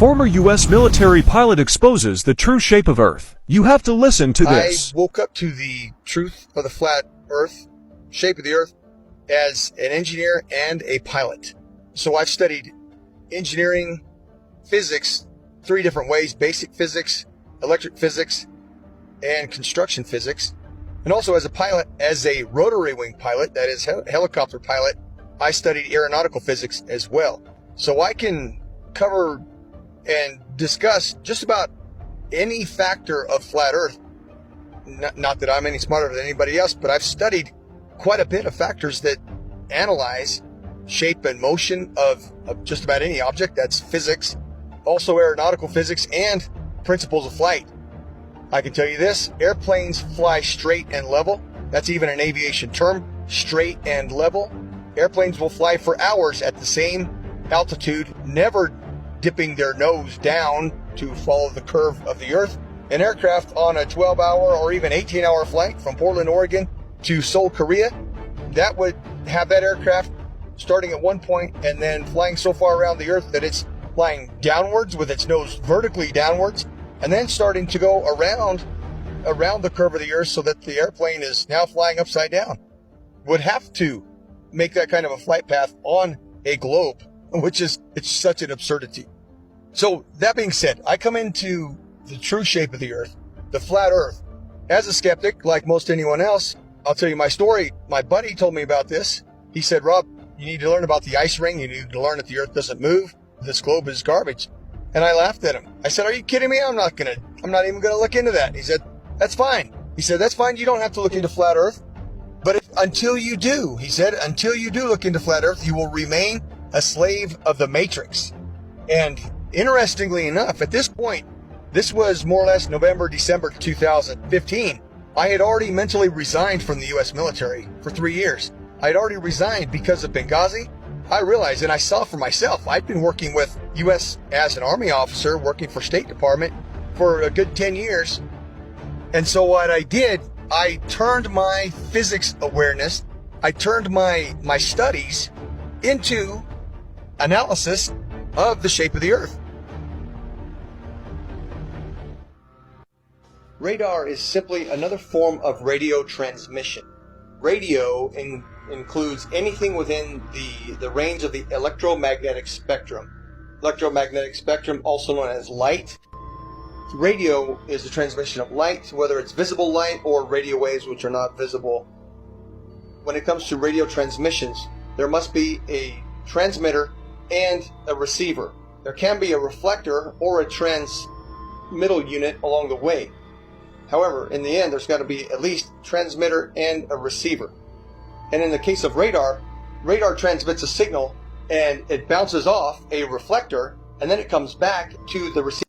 Former U.S. military pilot exposes the true shape of Earth. You have to listen to this. I woke up to the truth of the flat Earth, shape of the Earth, as an engineer and a pilot. So I've studied engineering, physics, 3 different ways: basic physics, electric physics, and construction physics. And also as a pilot, as a rotary wing pilot, that is helicopter pilot, I studied aeronautical physics as well. So I can cover and discuss just about any factor of flat Earth. Not that I'm any smarter than anybody else, but I've studied quite a bit of factors that analyze shape and motion of just about any object. That's physics, also aeronautical physics, and principles of flight. I can tell you this: airplanes fly straight and level. That's even an aviation term, straight and level. Airplanes will fly for hours at the same altitude, never dipping their nose down to follow the curve of the Earth. An aircraft on a 12-hour or even 18-hour flight from Portland, Oregon to Seoul, Korea, that would have that aircraft starting at one point and then flying so far around the Earth that it's flying downwards with its nose vertically downwards, and then starting to go around the curve of the Earth so that the airplane is now flying upside down. Would have to make that kind of a flight path on a globe, it's such an absurdity. So that being said, I come into the true shape of the Earth, the flat Earth, as a skeptic, like most anyone else. I'll tell you my story. My buddy told me about this. He said, "Rob, you need to learn about the ice ring. You need to learn that the Earth doesn't move. This globe is garbage." And I laughed at him. I said, "Are you kidding me? I'm not even gonna look into that." He said, "That's fine." He said, "That's fine. You don't have to look into flat Earth. But until you do," he said, "until you do look into flat Earth, you will remain a slave of the Matrix." And interestingly enough, at this point, this was more or less November, December 2015, I had already mentally resigned from the U.S. military for 3 years. I had already resigned because of Benghazi. I realized, and I saw for myself, I'd been working with U.S. as an Army officer, working for State Department for a good 10 years. And so what I did, I turned my physics awareness, I turned my studies into analysis of the shape of the Earth. Radar is simply another form of radio transmission. Radio includes anything within the range of the electromagnetic spectrum. Electromagnetic spectrum, also known as light. Radio is the transmission of light, whether it's visible light or radio waves which are not visible. When it comes to radio transmissions, there must be a transmitter and a receiver. There can be a reflector or a transmittal unit along the way. However, in the end, there's got to be at least transmitter and a receiver. And in the case of radar transmits a signal and it bounces off a reflector, and then it comes back to the receiver.